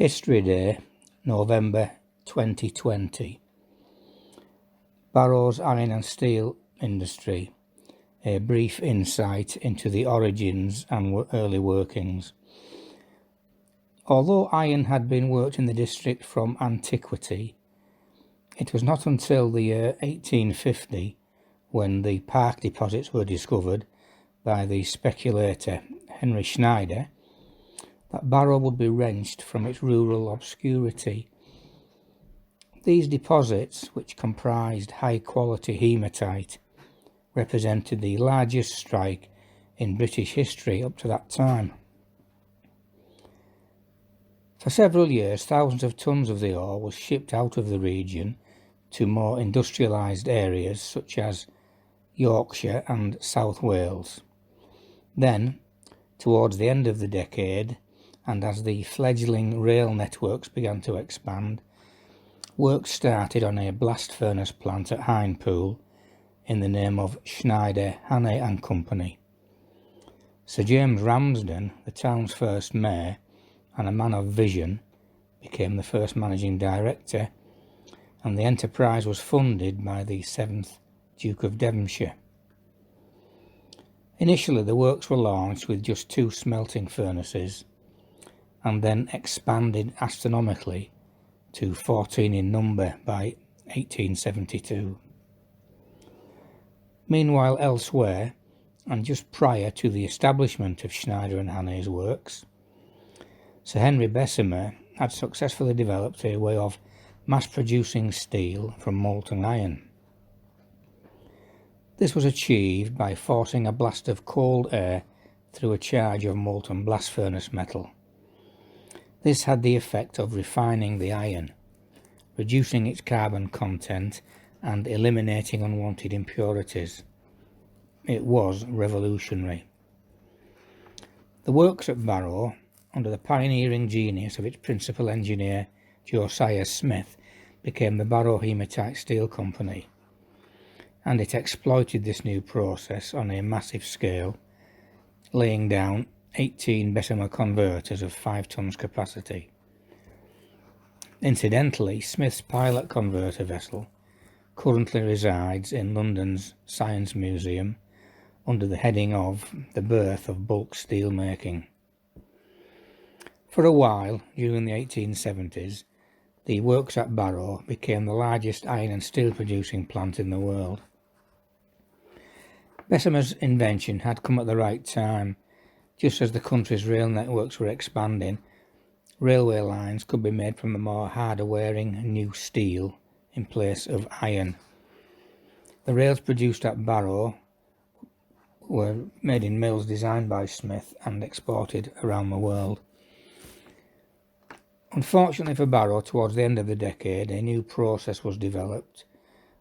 History Day, November 2020. Barrow's iron and steel industry. A brief insight into the origins and early workings. Although iron had been worked in the district from antiquity, it was not until the year 1850, when the Park deposits were discovered by the speculator Henry Schneider, that Barrow would be wrenched from its rural obscurity. These deposits, which comprised high-quality hematite, represented the largest strike in British history up to that time. For several years, thousands of tons of the ore was shipped out of the region to more industrialised areas such as Yorkshire and South Wales. Then, towards the end of the decade, and as the fledgling rail networks began to expand, work started on a blast furnace plant at Hinepool in the name of Schneider, Hannay and Company. Sir James Ramsden, the town's first mayor and a man of vision, became the first managing director, and the enterprise was funded by the 7th Duke of Devonshire. Initially, the works were launched with just 2 smelting furnaces, and then expanded astronomically to 14 in number by 1872. Meanwhile, elsewhere, and just prior to the establishment of Schneider and Hannay's works, Sir Henry Bessemer had successfully developed a way of mass-producing steel from molten iron. This was achieved by forcing a blast of cold air through a charge of molten blast furnace metal. This had the effect of refining the iron, reducing its carbon content and eliminating unwanted impurities. It was revolutionary. The works at Barrow, under the pioneering genius of its principal engineer Josiah Smith, became the Barrow Hematite Steel Company, and it exploited this new process on a massive scale, laying down 18 Bessemer converters of 5 tons capacity. Incidentally, Smith's pilot converter vessel currently resides in London's Science Museum under the heading of The Birth of Bulk Steel Making. For a while, during the 1870s, the works at Barrow became the largest iron and steel producing plant in the world. Bessemer's invention had come at the right time. Just as the country's rail networks were expanding, railway lines could be made from the more harder-wearing new steel in place of iron. The rails produced at Barrow were made in mills designed by Smith and exported around the world. Unfortunately for Barrow, towards the end of the decade, a new process was developed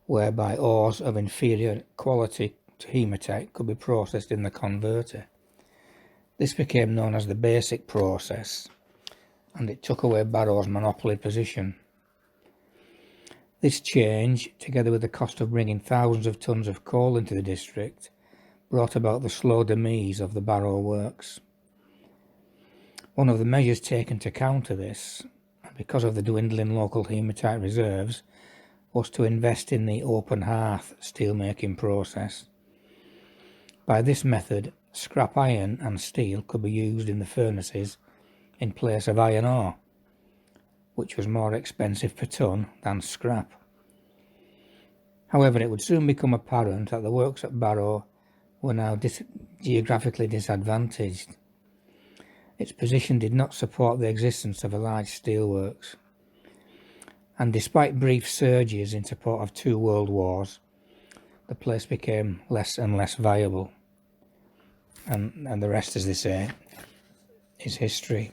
whereby ores of inferior quality to hematite could be processed in the converter. This became known as the basic process, and it took away Barrow's monopoly position. This change, together with the cost of bringing thousands of tons of coal into the district, brought about the slow demise of the Barrow works. One of the measures taken to counter this, because of the dwindling local hematite reserves, was to invest in the open hearth steelmaking process. By this method, scrap iron and steel could be used in the furnaces in place of iron ore, which was more expensive per ton than scrap. However, it would soon become apparent that the works at Barrow were now geographically disadvantaged. Its position did not support the existence of a large steelworks, and despite brief surges in support of 2 world wars, the place became less and less viable. And the rest, as they say, is history.